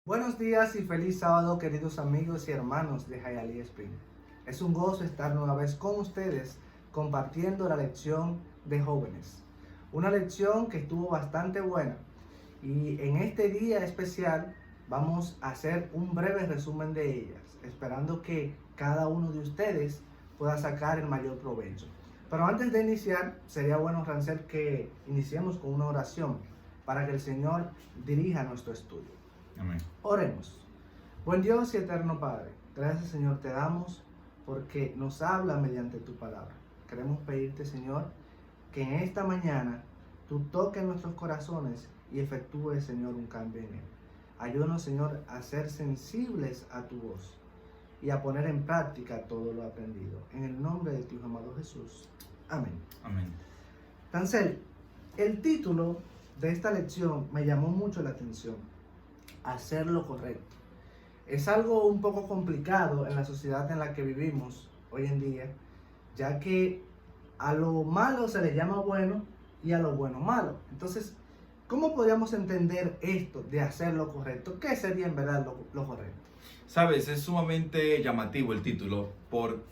Buenos días y feliz sábado, queridos amigos y hermanos de Hialeah Spring. Es un gozo estar nueva vez con ustedes compartiendo la lección de jóvenes. Una lección que estuvo bastante buena y en este día especial vamos a hacer un breve resumen de ellas, esperando que cada uno de ustedes pueda sacar el mayor provecho. Pero antes de iniciar, sería bueno, Rancel, que iniciemos con una oración para que el Señor dirija nuestro estudio. Amén. Oremos. Buen Dios y eterno Padre, gracias, Señor, te damos porque nos habla mediante tu palabra. Queremos pedirte, Señor, que en esta mañana tú toques nuestros corazones y efectúes, Señor, un cambio en él. Ayúdanos, Señor, a ser sensibles a tu voz y a poner en práctica todo lo aprendido. En el nombre de tu Hijo amado Jesús. Amén. Amén. Cancel, el título de esta lección me llamó mucho la atención. Hacer lo correcto. Es algo un poco complicado en la sociedad en la que vivimos hoy en día, ya que a lo malo se le llama bueno y a lo bueno malo. Entonces, ¿cómo podríamos entender esto de hacer lo correcto? ¿Qué sería en verdad lo correcto? Sabes, es sumamente llamativo el título por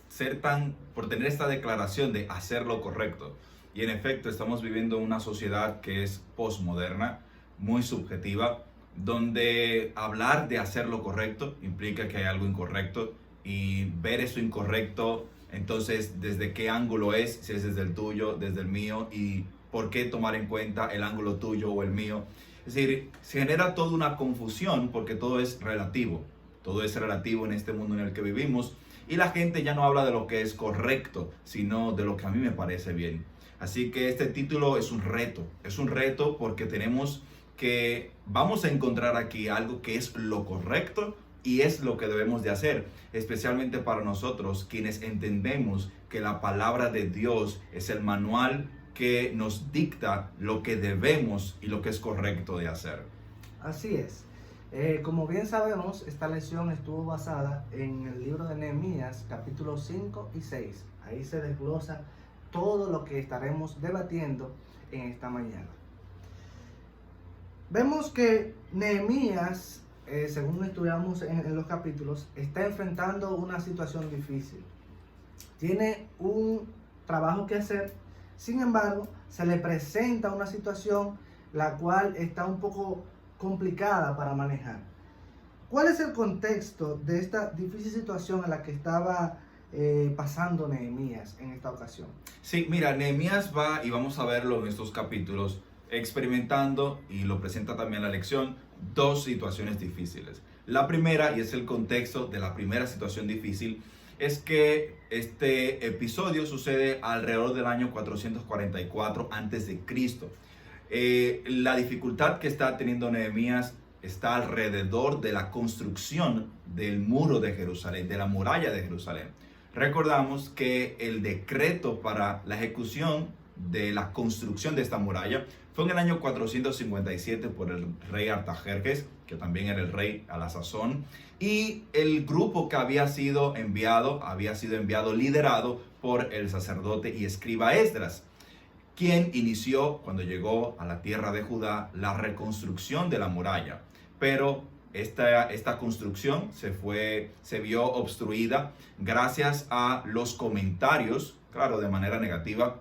tener esta declaración de hacer lo correcto. Y en efecto, estamos viviendo una sociedad que es posmoderna, muy subjetiva, donde hablar de hacer lo correcto implica que hay algo incorrecto y ver eso incorrecto, entonces desde qué ángulo es, si es desde el tuyo, desde el mío, y por qué tomar en cuenta el ángulo tuyo o el mío. Es decir, se genera toda una confusión porque todo es relativo en este mundo en el que vivimos, y la gente ya no habla de lo que es correcto, sino de lo que a mí me parece bien. Así que este título es un reto porque tenemos que vamos a encontrar aquí algo que es lo correcto y es lo que debemos de hacer, especialmente para nosotros quienes entendemos que la palabra de Dios es el manual que nos dicta lo que debemos y lo que es correcto de hacer. Así es. Como bien sabemos, esta lección estuvo basada en el libro de Nehemías, capítulos 5 y 6. Ahí se desglosa todo lo que estaremos debatiendo en esta mañana. Vemos que Nehemías, según estudiamos en los capítulos, está enfrentando una situación difícil. Tiene un trabajo que hacer, sin embargo, se le presenta una situación la cual está un poco complicada para manejar. ¿Cuál es el contexto de esta difícil situación en la que estaba pasando Nehemías en esta ocasión? Sí, mira, Nehemías va, y vamos a verlo en estos capítulos, experimentando, y lo presenta también la lección, dos situaciones difíciles. La primera, y es el contexto de la primera situación difícil, es que este episodio sucede alrededor del año 444 a.C. La dificultad que está teniendo Nehemías está alrededor de la construcción del muro de Jerusalén, de la muralla de Jerusalén. Recordamos que el decreto para la ejecución de la construcción de esta muralla fue en el año 457 por el rey Artajerjes, que también era el rey a la sazón, y el grupo que había sido enviado liderado por el sacerdote y escriba Esdras, quien inició, cuando llegó a la tierra de Judá, la reconstrucción de la muralla. Pero esta construcción se vio obstruida gracias a los comentarios, claro, de manera negativa,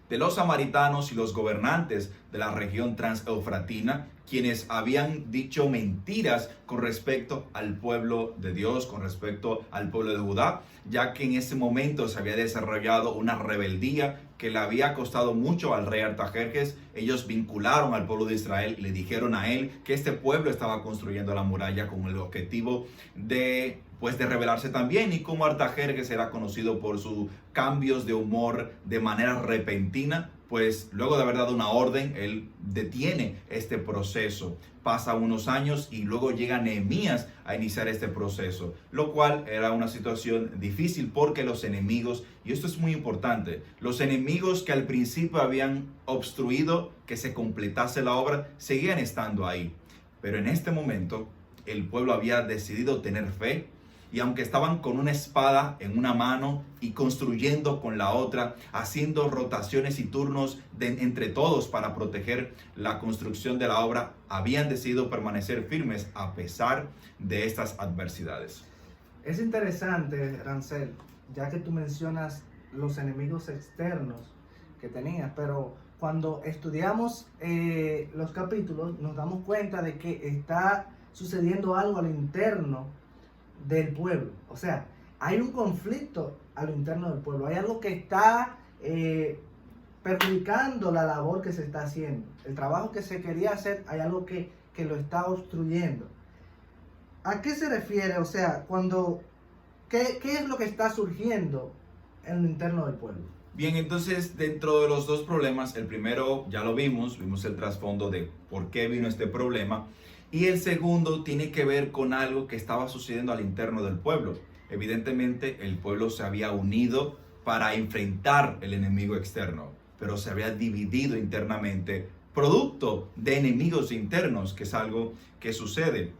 de los samaritanos y los gobernantes de la región transeufratina, quienes habían dicho mentiras con respecto al pueblo de Dios, con respecto al pueblo de Judá, ya que en ese momento se había desarrollado una rebeldía que le había costado mucho al rey Artajerjes. Ellos vincularon al pueblo de Israel y le dijeron a él que este pueblo estaba construyendo la muralla con el objetivo de rebelarse también, y como Artajerjes era conocido por sus cambios de humor de manera repentina, pues luego de haber dado una orden, él detiene este proceso. Pasa unos años y luego llega Nehemías a iniciar este proceso, lo cual era una situación difícil porque los enemigos, y esto es muy importante, los enemigos que al principio habían obstruido que se completase la obra, seguían estando ahí. Pero en este momento el pueblo había decidido tener fe Y aunque estaban con una espada en una mano y construyendo con la otra, haciendo rotaciones y turnos entre todos para proteger la construcción de la obra, habían decidido permanecer firmes a pesar de estas adversidades. Es interesante, Rancel, ya que tú mencionas los enemigos externos que tenías, pero cuando estudiamos los capítulos nos damos cuenta de que está sucediendo algo a lo interno del pueblo. O sea, hay un conflicto a lo interno del pueblo, hay algo que está perjudicando la labor que se está haciendo, el trabajo que se quería hacer, hay algo que lo está obstruyendo. ¿A qué se refiere? O sea, ¿qué es lo que está surgiendo en lo interno del pueblo? Bien, entonces dentro de los dos problemas, el primero ya lo vimos el trasfondo de por qué vino este problema, y el segundo tiene que ver con algo que estaba sucediendo al interno del pueblo. Evidentemente el pueblo se había unido para enfrentar el enemigo externo, pero se había dividido internamente producto de enemigos internos, que es algo que sucede.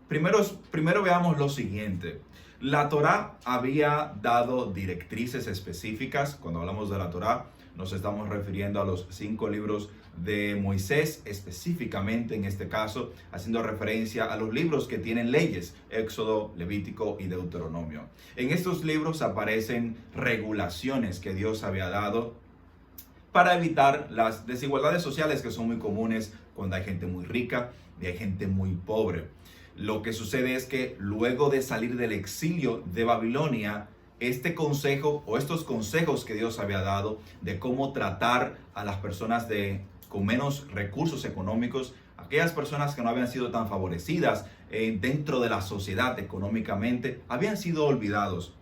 Primero veamos lo siguiente. La Torá había dado directrices específicas. Cuando hablamos de la Torá, nos estamos refiriendo a los 5 libros de Moisés, específicamente en este caso, haciendo referencia a los libros que tienen leyes, Éxodo, Levítico y Deuteronomio. En estos libros aparecen regulaciones que Dios había dado para evitar las desigualdades sociales que son muy comunes cuando hay gente muy rica y hay gente muy pobre. Lo que sucede es que luego de salir del exilio de Babilonia, este consejo o estos consejos que Dios había dado de cómo tratar a las personas con menos recursos económicos, aquellas personas que no habían sido tan favorecidas dentro de la sociedad económicamente, habían sido olvidados.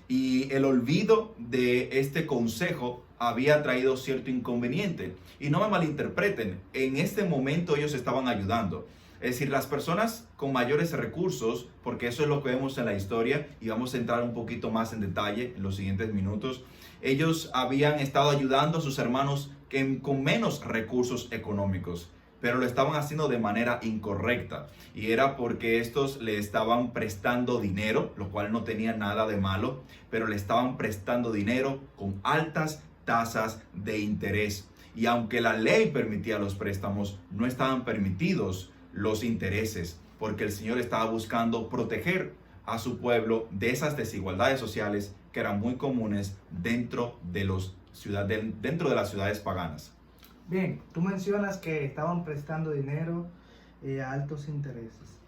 Y el olvido de este consejo había traído cierto inconveniente. Y no me malinterpreten, en este momento ellos estaban ayudando. Es decir, las personas con mayores recursos, porque eso es lo que vemos en la historia y vamos a entrar un poquito más en detalle en los siguientes minutos, ellos habían estado ayudando a sus hermanos con menos recursos económicos, pero lo estaban haciendo de manera incorrecta, y era porque estos le estaban prestando dinero, lo cual no tenía nada de malo, pero le estaban prestando dinero con altas tasas de interés, y aunque la ley permitía los préstamos, no estaban permitidos los intereses, porque el Señor estaba buscando proteger a su pueblo de esas desigualdades sociales que eran muy comunes dentro de las ciudades paganas. Bien, tú mencionas que estaban prestando dinero a altos intereses.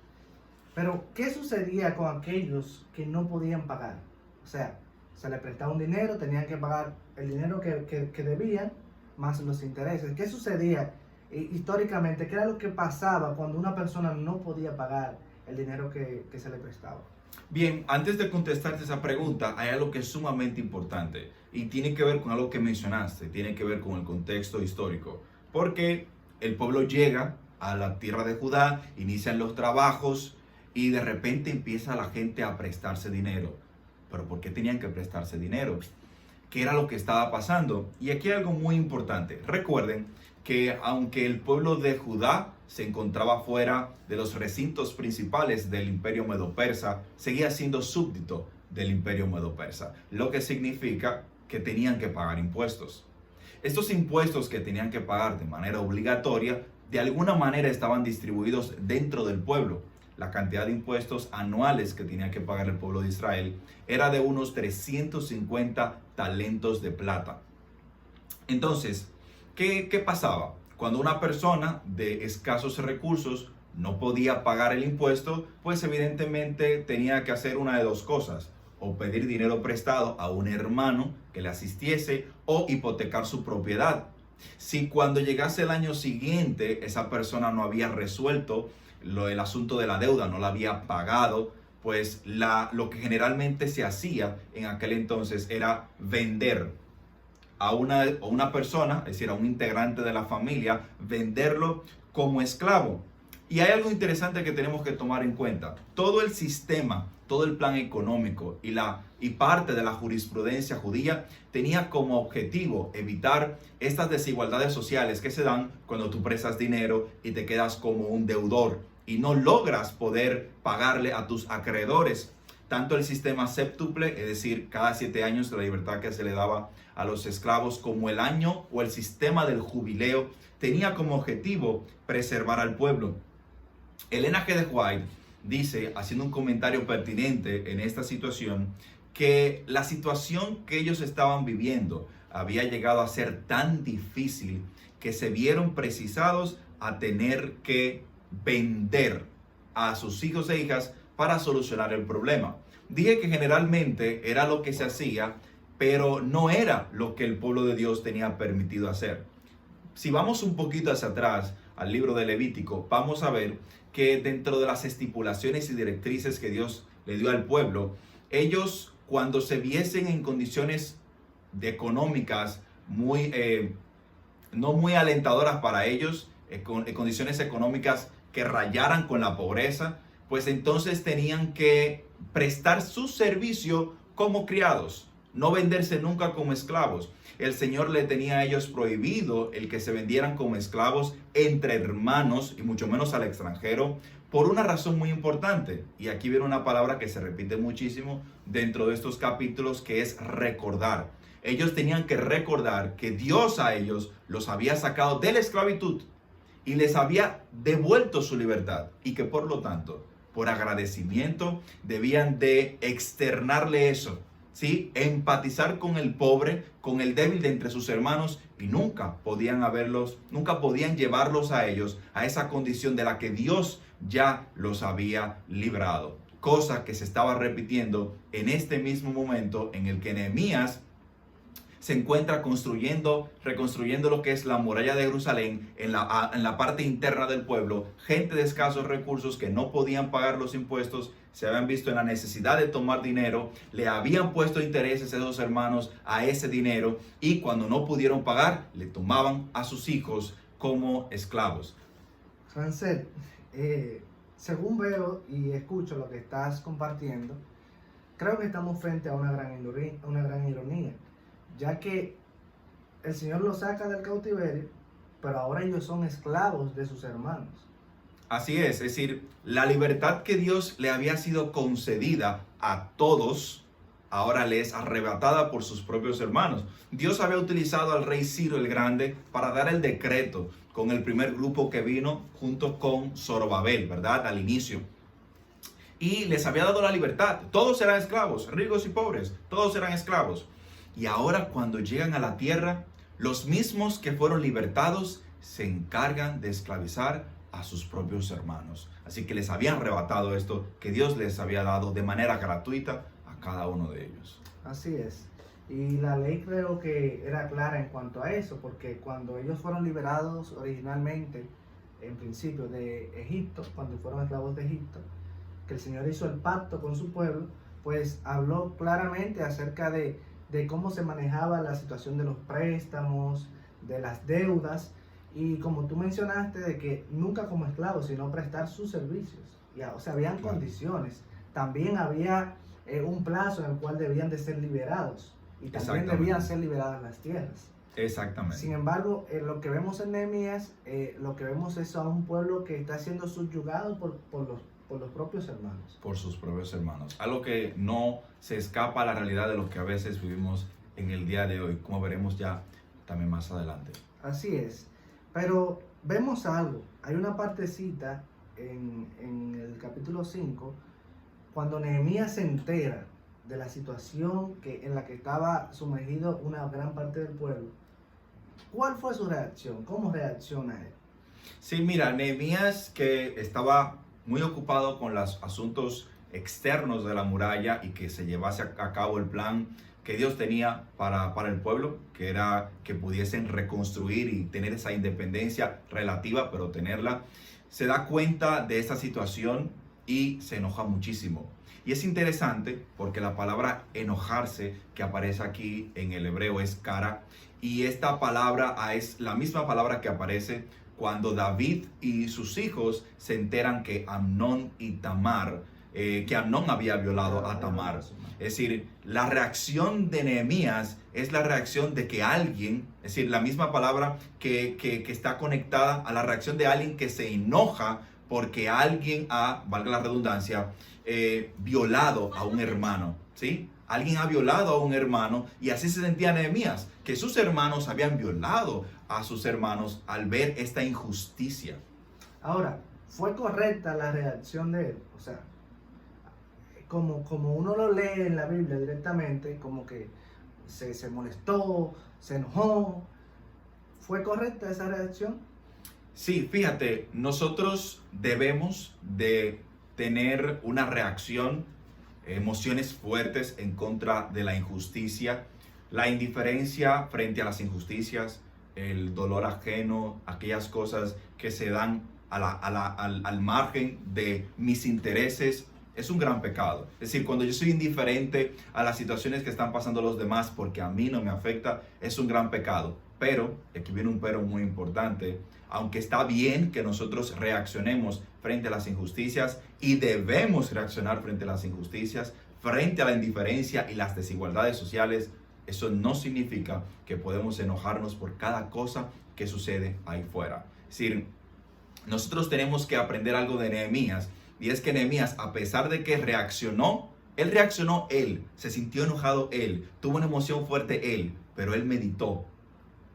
Pero, ¿qué sucedía con aquellos que no podían pagar? O sea, se les prestaba un dinero, tenían que pagar el dinero que debían, más los intereses. ¿Qué sucedía históricamente? ¿Qué era lo que pasaba cuando una persona no podía pagar el dinero que se le prestaba? Bien, antes de contestarte esa pregunta, hay algo que es sumamente importante y tiene que ver con algo que mencionaste, tiene que ver con el contexto histórico, porque el pueblo llega a la tierra de Judá, inician los trabajos y de repente empieza la gente a prestarse dinero. ¿Pero por qué tenían que prestarse dinero? ¿Qué era lo que estaba pasando? Y aquí hay algo muy importante. Recuerden que aunque el pueblo de Judá se encontraba fuera de los recintos principales del imperio medo-persa, seguía siendo súbdito del imperio medo-persa, lo que significa que tenían que pagar impuestos. Estos impuestos que tenían que pagar de manera obligatoria, de alguna manera estaban distribuidos dentro del pueblo. La cantidad de impuestos anuales que tenía que pagar el pueblo de Israel era de unos 350 talentos de plata. Entonces, ¿qué pasaba? Cuando una persona de escasos recursos no podía pagar el impuesto, pues evidentemente tenía que hacer una de dos cosas: o pedir dinero prestado a un hermano que le asistiese, o hipotecar su propiedad. Si cuando llegase el año siguiente esa persona no había resuelto el asunto de la deuda, no la había pagado, pues lo que generalmente se hacía en aquel entonces era vender a una persona, es decir, a un integrante de la familia, venderlo como esclavo. Y hay algo interesante que tenemos que tomar en cuenta. Todo el sistema, todo el plan económico y parte de la jurisprudencia judía tenía como objetivo evitar estas desigualdades sociales que se dan cuando tú prestas dinero y te quedas como un deudor y no logras poder pagarle a tus acreedores. tanto el sistema séptuple, es decir, cada 7 años de la libertad que se le daba a los esclavos, como el año o el sistema del jubileo, tenía como objetivo preservar al pueblo. Elena G. de White dice, haciendo un comentario pertinente en esta situación, que la situación que ellos estaban viviendo había llegado a ser tan difícil que se vieron precisados a tener que vender a sus hijos e hijas para solucionar el problema. Dije que generalmente era lo que se hacía, pero no era lo que el pueblo de Dios tenía permitido hacer. Si vamos un poquito hacia atrás al libro de Levítico, vamos a ver que dentro de las estipulaciones y directrices que Dios le dio al pueblo, ellos cuando se viesen en condiciones económicas no muy alentadoras para ellos, condiciones económicas que rayaran con la pobreza, pues entonces tenían que prestar su servicio como criados, no venderse nunca como esclavos. El Señor le tenía a ellos prohibido el que se vendieran como esclavos entre hermanos y mucho menos al extranjero, por una razón muy importante. Y aquí viene una palabra que se repite muchísimo dentro de estos capítulos, que es recordar. Ellos tenían que recordar que Dios a ellos los había sacado de la esclavitud y les había devuelto su libertad, y que por lo tanto, por agradecimiento, debían de externarle eso, ¿sí? Empatizar con el pobre, con el débil de entre sus hermanos, y nunca podían llevarlos a ellos a esa condición de la que Dios ya los había librado. Cosa que se estaba repitiendo en este mismo momento en el que Nehemías se encuentra reconstruyendo lo que es la muralla de Jerusalén en la parte interna del pueblo. Gente de escasos recursos que no podían pagar los impuestos, se habían visto en la necesidad de tomar dinero, le habían puesto intereses a esos hermanos a ese dinero, y cuando no pudieron pagar, le tomaban a sus hijos como esclavos. Rancel, según veo y escucho lo que estás compartiendo, creo que estamos frente a una gran ironía, ya que el Señor los saca del cautiverio, pero ahora ellos son esclavos de sus hermanos. Así es decir, la libertad que Dios le había sido concedida a todos, ahora le es arrebatada por sus propios hermanos. Dios había utilizado al rey Ciro el Grande para dar el decreto con el primer grupo que vino junto con Zorobabel, ¿verdad? Al inicio. Y les había dado la libertad. Todos eran esclavos, ricos y pobres, todos eran esclavos. Y ahora cuando llegan a la tierra, los mismos que fueron libertados se encargan de esclavizar a sus propios hermanos. Así que les habían arrebatado esto que Dios les había dado de manera gratuita a cada uno de ellos. Así es. Y la ley creo que era clara en cuanto a eso, porque cuando ellos fueron liberados originalmente, en principio de Egipto, cuando fueron esclavos de Egipto, que el Señor hizo el pacto con su pueblo, pues habló claramente acerca de cómo se manejaba la situación de los préstamos, de las deudas, y como tú mencionaste, de que nunca como esclavos, sino prestar sus servicios. O sea, habían condiciones. También había un plazo en el cual debían de ser liberados, y también debían ser liberadas las tierras. Exactamente. Sin embargo, lo que vemos en Nehemías, lo que vemos es a un pueblo que está siendo subyugado por los propios hermanos. Por sus propios hermanos. Algo que no se escapa a la realidad de lo que a veces vivimos en el día de hoy, como veremos ya también más adelante. Así es. Pero vemos algo. Hay una partecita en el capítulo 5, cuando Nehemías se entera de la situación en la que estaba sumergido una gran parte del pueblo. ¿Cuál fue su reacción? ¿Cómo reacciona él? Sí, mira, Nehemías, que estaba muy ocupado con los asuntos externos de la muralla y que se llevase a cabo el plan que Dios tenía para el pueblo, que era que pudiesen reconstruir y tener esa independencia relativa, pero tenerla, se da cuenta de esta situación y se enoja muchísimo. Y es interesante porque la palabra enojarse que aparece aquí en el hebreo es kara, y esta palabra es la misma palabra que aparece cuando David y sus hijos se enteran que Amnón y Tamar, que Amnón había violado a Tamar. Es decir, la reacción de Nehemías es la reacción de que alguien, es decir, la misma palabra que está conectada a la reacción de alguien que se enoja porque alguien valga la redundancia, violado a un hermano, ¿sí? Alguien ha violado a un hermano y así se sentía Nehemías, que sus hermanos habían violado a sus hermanos al ver esta injusticia. Ahora, ¿fue correcta la reacción de él? O sea, como uno lo lee en la Biblia directamente, como que se molestó, se enojó. ¿Fue correcta esa reacción? Sí, fíjate, nosotros debemos de tener una reacción, emociones fuertes en contra de la injusticia, la indiferencia frente a las injusticias, el dolor ajeno, aquellas cosas que se dan al margen de mis intereses. Es un gran pecado. Es decir, cuando yo soy indiferente a las situaciones que están pasando los demás porque a mí no me afecta, es un gran pecado. Pero, aquí viene un pero muy importante, aunque está bien que nosotros reaccionemos frente a las injusticias y debemos reaccionar frente a las injusticias, frente a la indiferencia y las desigualdades sociales, eso no significa que podemos enojarnos por cada cosa que sucede ahí fuera. Es decir, nosotros tenemos que aprender algo de Nehemías, y es que Nehemías, a pesar de que reaccionó, él se sintió enojado él, tuvo una emoción fuerte él, pero él meditó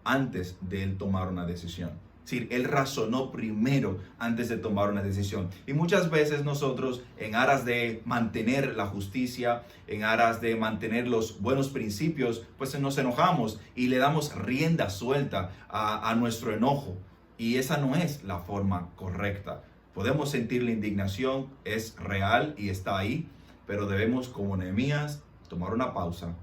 antes de él tomar una decisión. Es decir, él razonó primero antes de tomar una decisión. Y muchas veces nosotros, en aras de mantener la justicia, en aras de mantener los buenos principios, pues nos enojamos y le damos rienda suelta a nuestro enojo. Y esa no es la forma correcta. Podemos sentir la indignación, es real y está ahí, pero debemos, como Nehemías, tomar una pausa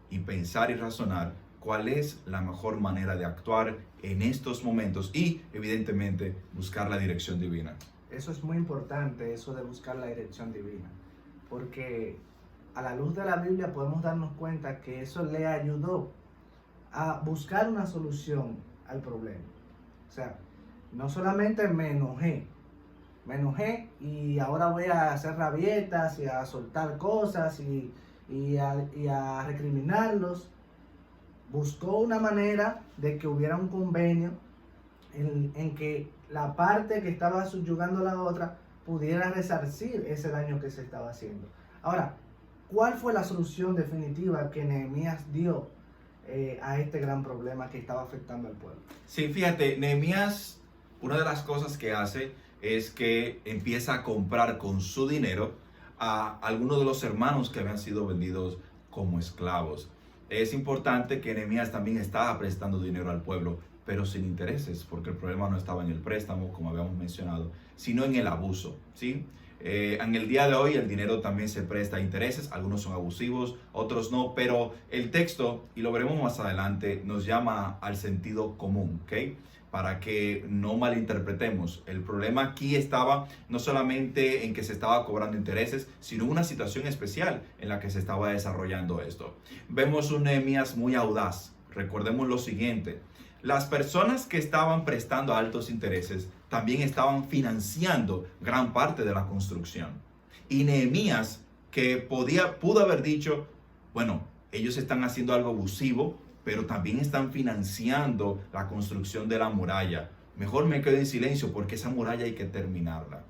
y pensar y razonar cuál es la mejor manera de actuar en estos momentos y, evidentemente, buscar la dirección divina. Eso es muy importante, eso de buscar la dirección divina, porque a la luz de la Biblia podemos darnos cuenta que eso le ayudó a buscar una solución al problema. O sea, no solamente me enojé y ahora voy a hacer rabietas y a soltar cosas y a recriminarlos. Buscó una manera de que hubiera un convenio en que la parte que estaba subyugando a la otra pudiera resarcir ese daño que se estaba haciendo. Ahora, ¿cuál fue la solución definitiva que Nehemías dio a este gran problema que estaba afectando al pueblo? Sí, fíjate, Nehemías, una de las cosas que hace es que empieza a comprar con su dinero a algunos de los hermanos que habían sido vendidos como esclavos. Es importante que Nehemías también estaba prestando dinero al pueblo, pero sin intereses, porque el problema no estaba en el préstamo, como habíamos mencionado, sino en el abuso, ¿sí? En el día de hoy el dinero también se presta a intereses, algunos son abusivos, otros no, pero el texto, y lo veremos más adelante, nos llama al sentido común, ¿ok? Para que no malinterpretemos. El problema aquí estaba no solamente en que se estaba cobrando intereses, sino una situación especial en la que se estaba desarrollando esto. Vemos un Nehemías muy audaz. Recordemos lo siguiente: las personas que estaban prestando altos intereses también estaban financiando gran parte de la construcción. Y Nehemías, que pudo haber dicho, bueno, ellos están haciendo algo abusivo, pero también están financiando la construcción de la muralla. Mejor me quedo en silencio porque esa muralla hay que terminarla.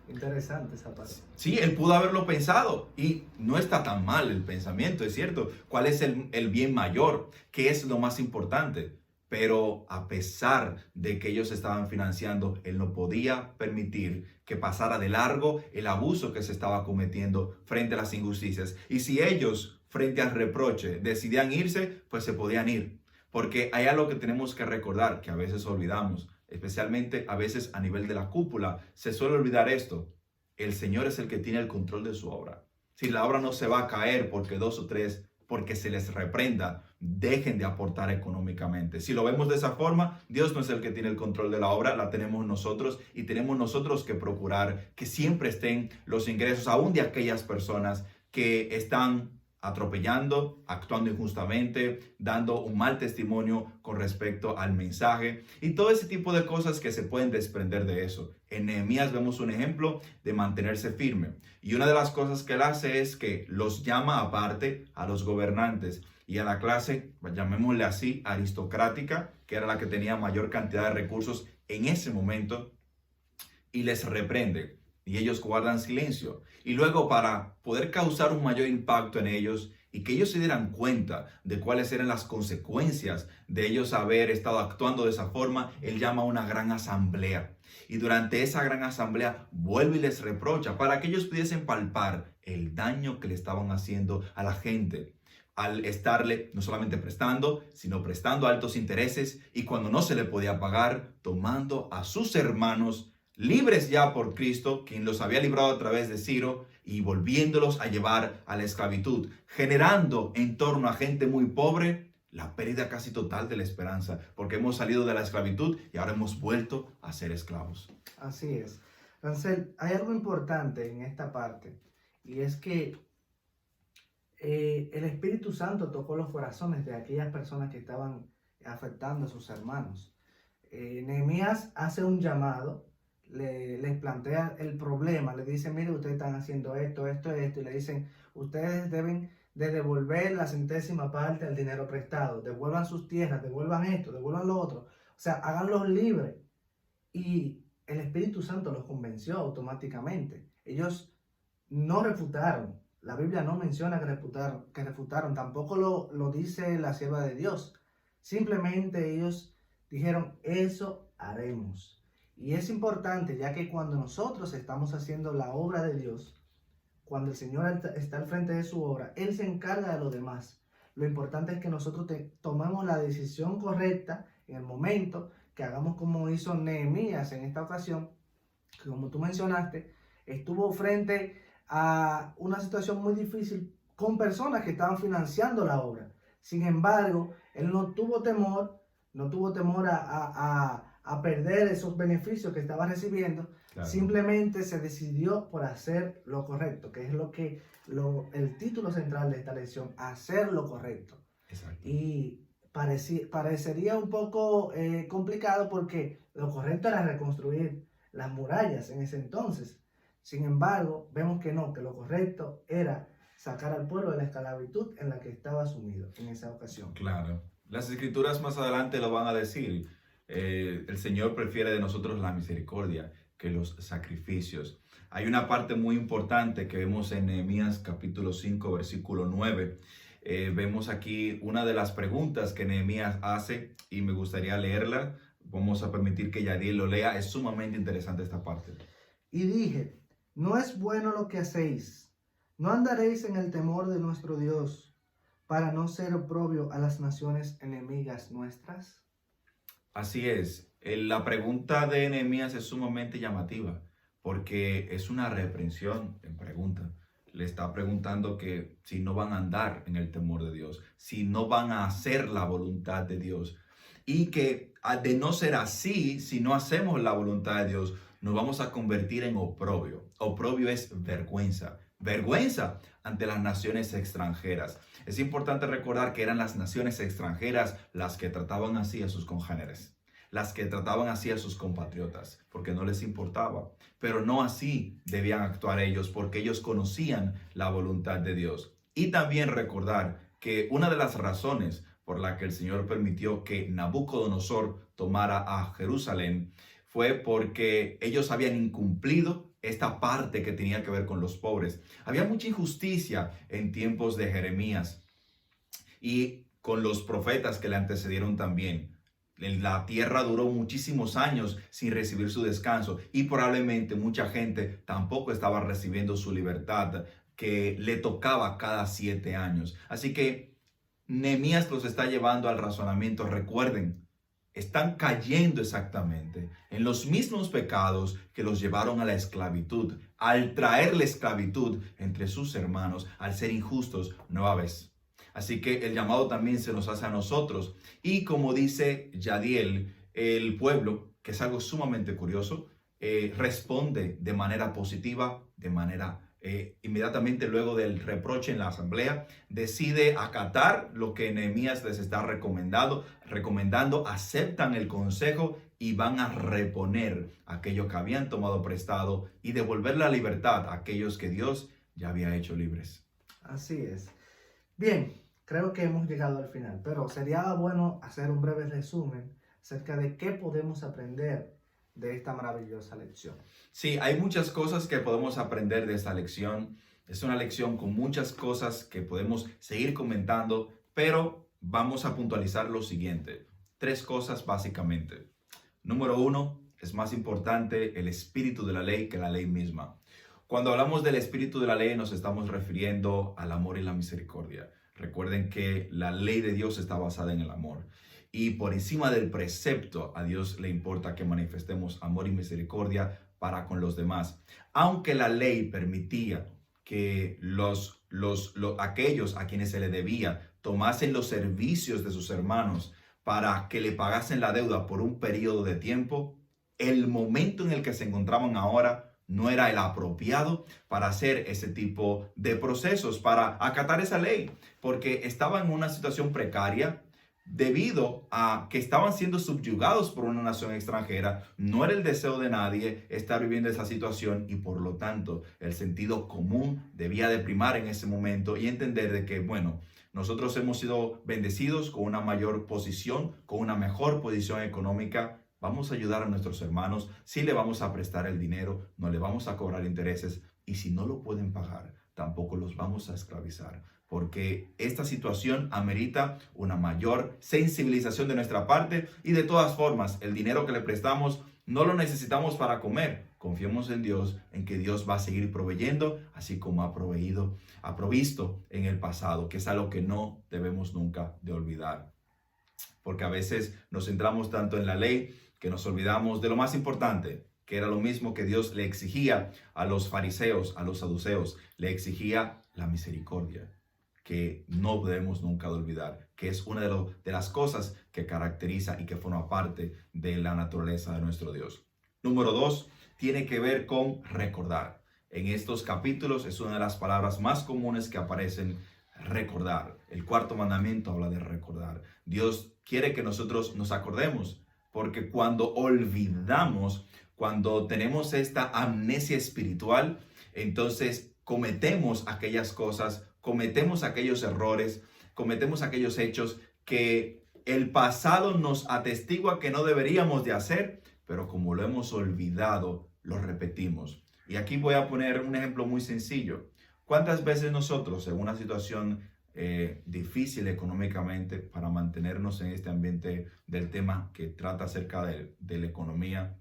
Interesante esa parte. Sí, él pudo haberlo pensado y no está tan mal el pensamiento, es cierto. ¿Cuál es el bien mayor? ¿Qué es lo más importante? Pero a pesar de que ellos estaban financiando, él no podía permitir que pasara de largo el abuso que se estaba cometiendo frente a las injusticias. Y si ellos, frente al reproche, decidían irse, pues se podían ir. Porque hay algo que tenemos que recordar, que a veces olvidamos, especialmente a veces a nivel de la cúpula. Se suele olvidar esto: el Señor es el que tiene el control de su obra. Si la obra no se va a caer porque dos o tres, porque se les reprenda, dejen de aportar económicamente. Si lo vemos de esa forma, Dios no es el que tiene el control de la obra, la tenemos nosotros, y tenemos nosotros que procurar que siempre estén los ingresos, aún de aquellas personas que están atropellando, actuando injustamente, dando un mal testimonio con respecto al mensaje y todo ese tipo de cosas que se pueden desprender de eso. En Nehemías vemos un ejemplo de mantenerse firme, y una de las cosas que él hace es que los llama aparte a los gobernantes y a la clase, llamémosle así, aristocrática, que era la que tenía mayor cantidad de recursos en ese momento, y les reprende. y ellos guardan silencio. Y luego, para poder causar un mayor impacto en ellos y que ellos se dieran cuenta de cuáles eran las consecuencias de ellos haber estado actuando de esa forma, él llama a una gran asamblea. Y durante esa gran asamblea vuelve y les reprocha para que ellos pudiesen palpar el daño que le estaban haciendo a la gente al estarle no solamente prestando, sino prestando altos intereses, y cuando no se le podía pagar, tomando a sus hermanos libres ya por Cristo, quien los había librado a través de Ciro, y volviéndolos a llevar a la esclavitud, generando en torno a gente muy pobre la pérdida casi total de la esperanza, porque hemos salido de la esclavitud y ahora hemos vuelto a ser esclavos. Así es. Ansel, hay algo importante en esta parte, y es que el Espíritu Santo tocó los corazones de aquellas personas que estaban afectando a sus hermanos. Nehemías hace un llamado, les plantea el problema, le dice, mire, ustedes están haciendo esto, y le dicen, ustedes deben de devolver la centésima parte del dinero prestado, devuelvan sus tierras, devuelvan esto, devuelvan lo otro, o sea, háganlos libres. Y el Espíritu Santo los convenció automáticamente. Ellos no refutaron. La Biblia no menciona que refutaron, tampoco lo dice la sierva de Dios. Simplemente ellos dijeron, eso haremos. Y es importante, ya que cuando nosotros estamos haciendo la obra de Dios, cuando el Señor está al frente de su obra, Él se encarga de lo demás. Lo importante es que nosotros tomemos la decisión correcta en el momento, que hagamos como hizo Nehemías en esta ocasión, que como tú mencionaste, estuvo frente a una situación muy difícil con personas que estaban financiando la obra. Sin embargo, él no tuvo temor a perder esos beneficios que estaba recibiendo. Claro. Simplemente se decidió por hacer lo correcto, que es el título central de esta lección, hacer lo correcto. Exacto. Y parecería un poco complicado, porque lo correcto era reconstruir las murallas en ese entonces. Sin embargo, vemos que no, que lo correcto era sacar al pueblo de la esclavitud en la que estaba sumido en esa ocasión. Claro. Las escrituras más adelante lo van a decir. El Señor prefiere de nosotros la misericordia que los sacrificios. Hay una parte muy importante que vemos en Nehemías capítulo 5, versículo 9. Vemos aquí una de las preguntas que Nehemías hace y me gustaría leerla. Vamos a permitir que Yadiel lo lea. Es sumamente interesante esta parte. Y dije, no es bueno lo que hacéis. No andaréis en el temor de nuestro Dios, para no ser oprobio a las naciones enemigas nuestras. Así es. La pregunta de Nehemías es sumamente llamativa, porque es una reprensión en pregunta. Le está preguntando que si no van a andar en el temor de Dios, si no van a hacer la voluntad de Dios, y que de no ser así, si no hacemos la voluntad de Dios, nos vamos a convertir en oprobio. Oprobio es vergüenza. Vergüenza ante las naciones extranjeras. Es importante recordar que eran las naciones extranjeras las que trataban así a sus congéneres, las que trataban así a sus compatriotas, porque no les importaba. Pero no así debían actuar ellos, porque ellos conocían la voluntad de Dios. Y también recordar que una de las razones por la que el Señor permitió que Nabucodonosor tomara a Jerusalén fue porque ellos habían incumplido esta parte que tenía que ver con los pobres. Había mucha injusticia en tiempos de Jeremías y con los profetas que le antecedieron también. La tierra duró muchísimos años sin recibir su descanso, y probablemente mucha gente tampoco estaba recibiendo su libertad que le tocaba cada 7 años. Así que Nehemías los está llevando al razonamiento. Recuerden, están cayendo exactamente en los mismos pecados que los llevaron a la esclavitud, al traer la esclavitud entre sus hermanos, al ser injustos nueva vez. Así que el llamado también se nos hace a nosotros. Y como dice Yadiel, el pueblo, que es algo sumamente curioso, responde de manera positiva, de manera inmediatamente luego del reproche en la asamblea, decide acatar lo que Nehemías les está recomendando, aceptan el consejo y van a reponer aquello que habían tomado prestado y devolver la libertad a aquellos que Dios ya había hecho libres. Así es. Bien, creo que hemos llegado al final, pero sería bueno hacer un breve resumen acerca de qué podemos aprender de esta maravillosa lección? Sí, hay muchas cosas que podemos aprender de esta lección. Es una lección con muchas cosas que podemos seguir comentando, pero vamos a puntualizar lo siguiente. 3 cosas básicamente. Número 1, es más importante el espíritu de la ley que la ley misma. Cuando hablamos del espíritu de la ley nos estamos refiriendo al amor y la misericordia. Recuerden que la ley de Dios está basada en el amor. Y por encima del precepto, a Dios le importa que manifestemos amor y misericordia para con los demás. Aunque la ley permitía que aquellos a quienes se le debía tomasen los servicios de sus hermanos para que le pagasen la deuda por un periodo de tiempo, el momento en el que se encontraban ahora no era el apropiado para hacer ese tipo de procesos, para acatar esa ley, porque estaban en una situación precaria debido a que estaban siendo subyugados por una nación extranjera. No era el deseo de nadie estar viviendo esa situación y por lo tanto el sentido común debía de primar en ese momento y entender de que, bueno, nosotros hemos sido bendecidos con una mayor posición, con una mejor posición económica. Vamos a ayudar a nuestros hermanos, sí le vamos a prestar el dinero, no le vamos a cobrar intereses y si no lo pueden pagar, tampoco los vamos a esclavizar, porque esta situación amerita una mayor sensibilización de nuestra parte y de todas formas, el dinero que le prestamos no lo necesitamos para comer. Confiemos en Dios, en que Dios va a seguir proveyendo, así como ha provisto en el pasado, que es algo que no debemos nunca de olvidar. Porque a veces nos centramos tanto en la ley que nos olvidamos de lo más importante, que era lo mismo que Dios le exigía a los fariseos, a los saduceos, le exigía la misericordia, que no debemos nunca de olvidar, que es una de las cosas que caracteriza y que forma parte de la naturaleza de nuestro Dios. Número 2, tiene que ver con recordar. En estos capítulos es una de las palabras más comunes que aparecen, recordar. El 4º mandamiento habla de recordar. Dios quiere que nosotros nos acordemos, porque cuando olvidamos, cuando tenemos esta amnesia espiritual, entonces cometemos aquellas cosas, cometemos aquellos errores, cometemos aquellos hechos que el pasado nos atestigua que no deberíamos de hacer, pero como lo hemos olvidado, lo repetimos. Y aquí voy a poner un ejemplo muy sencillo. ¿Cuántas veces nosotros en una situación difícil económicamente, para mantenernos en este ambiente del tema que trata acerca de la economía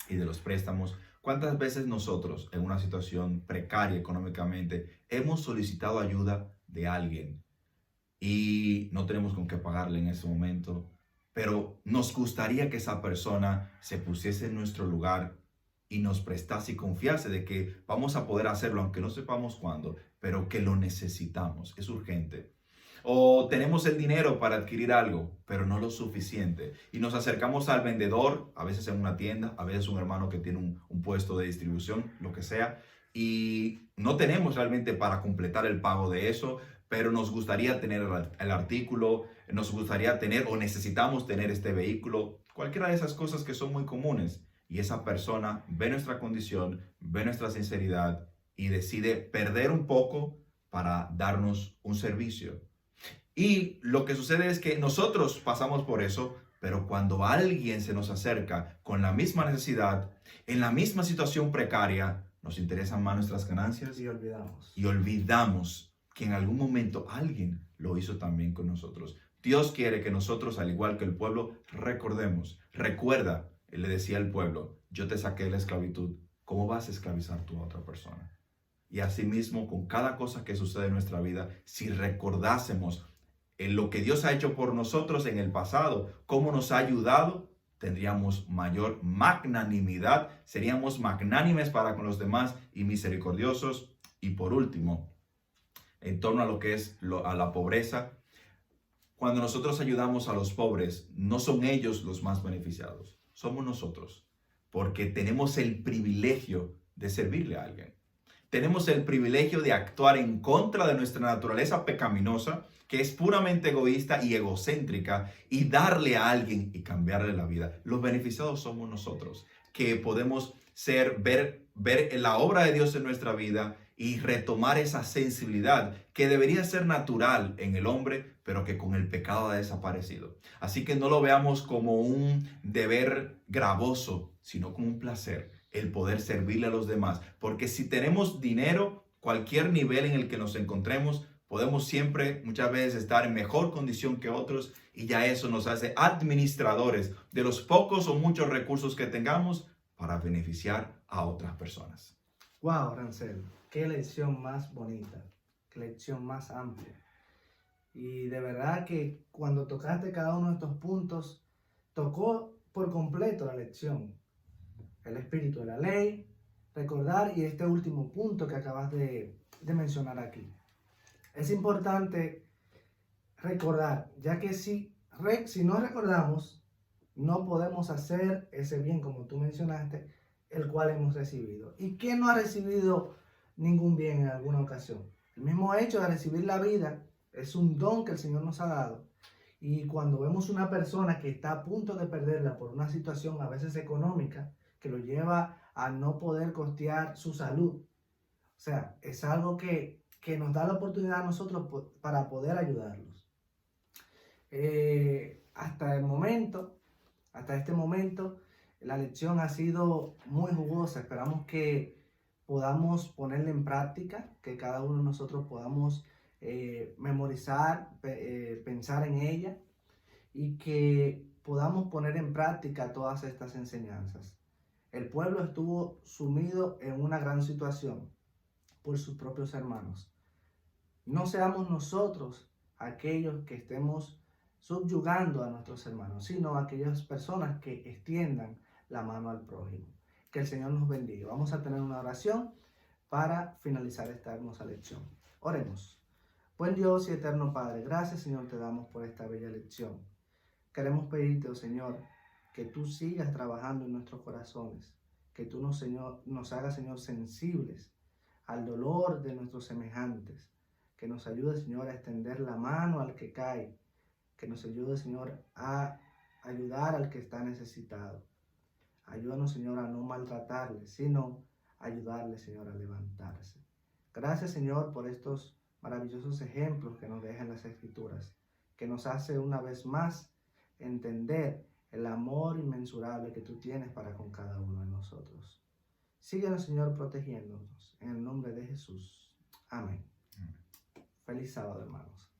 y de los préstamos, cuántas veces nosotros en una situación precaria económicamente hemos solicitado ayuda de alguien y no tenemos con qué pagarle en ese momento, pero nos gustaría que esa persona se pusiese en nuestro lugar y nos prestase y confiase de que vamos a poder hacerlo, aunque no sepamos cuándo, pero que lo necesitamos, es urgente. O tenemos el dinero para adquirir algo, pero no lo suficiente. Y nos acercamos al vendedor, a veces en una tienda, a veces un hermano que tiene un puesto de distribución, lo que sea, y no tenemos realmente para completar el pago de eso, pero nos gustaría tener el artículo, nos gustaría tener o necesitamos tener este vehículo, cualquiera de esas cosas que son muy comunes. Y esa persona ve nuestra condición, ve nuestra sinceridad y decide perder un poco para darnos un servicio. Y lo que sucede es que nosotros pasamos por eso, pero cuando alguien se nos acerca con la misma necesidad, en la misma situación precaria, nos interesan más nuestras ganancias y olvidamos que en algún momento alguien lo hizo también con nosotros. Dios quiere que nosotros, al igual que el pueblo, recordemos. Recuerda, Él le decía al pueblo, yo te saqué de la esclavitud, ¿cómo vas a esclavizar tú a otra persona? Y asimismo, con cada cosa que sucede en nuestra vida, si recordásemos en lo que Dios ha hecho por nosotros en el pasado, cómo nos ha ayudado, tendríamos mayor magnanimidad, seríamos magnánimes para con los demás y misericordiosos. Y por último, en torno a lo que es a la pobreza, cuando nosotros ayudamos a los pobres, no son ellos los más beneficiados, somos nosotros, porque tenemos el privilegio de servirle a alguien. tenemos el privilegio de actuar en contra de nuestra naturaleza pecaminosa, que es puramente egoísta y egocéntrica, y darle a alguien y cambiarle la vida. Los beneficiados somos nosotros, que podemos ver la obra de Dios en nuestra vida y retomar esa sensibilidad que debería ser natural en el hombre, pero que con el pecado ha desaparecido. Así que no lo veamos como un deber gravoso, sino como un placer el poder servirle a los demás. Porque si tenemos dinero, cualquier nivel en el que nos encontremos, podemos siempre, muchas veces, estar en mejor condición que otros, y ya eso nos hace administradores de los pocos o muchos recursos que tengamos para beneficiar a otras personas. Wow, Rancel, qué lección más bonita, qué lección más amplia. Y de verdad que cuando tocaste cada uno de estos puntos, tocó por completo la lección. El espíritu de la ley, recordar, y este último punto que acabas de mencionar aquí. Es importante recordar, ya que si no recordamos, no podemos hacer ese bien, como tú mencionaste, el cual hemos recibido. ¿Y quién no ha recibido ningún bien en alguna ocasión? El mismo hecho de recibir la vida es un don que el Señor nos ha dado. Y cuando vemos una persona que está a punto de perderla por una situación a veces económica, que lo lleva a no poder costear su salud, o sea, es algo que nos da la oportunidad a nosotros para poder ayudarlos. Hasta este momento, la lección ha sido muy jugosa. Esperamos que podamos ponerla en práctica, que cada uno de nosotros podamos memorizar, pensar en ella, y que podamos poner en práctica todas estas enseñanzas. El pueblo estuvo sumido en una gran situación por sus propios hermanos. No seamos nosotros aquellos que estemos subyugando a nuestros hermanos, sino aquellas personas que extiendan la mano al prójimo. Que el Señor nos bendiga. Vamos a tener una oración para finalizar esta hermosa lección. Oremos. Buen Dios y eterno Padre, gracias, Señor, te damos por esta bella lección. Queremos pedirte, oh Señor, que tú sigas trabajando en nuestros corazones, que tú nos hagas, Señor, sensibles al dolor de nuestros semejantes, que nos ayude, Señor, a extender la mano al que cae, que nos ayude, Señor, a ayudar al que está necesitado. Ayúdanos, Señor, a no maltratarle, sino ayudarle, Señor, a levantarse. Gracias, Señor, por estos maravillosos ejemplos que nos dejan las Escrituras, que nos hace una vez más entender el amor inmensurable que tú tienes para con cada uno de nosotros. Síguenos, Señor, protegiéndonos. En el nombre de Jesús. Amén. Feliz sábado, hermanos.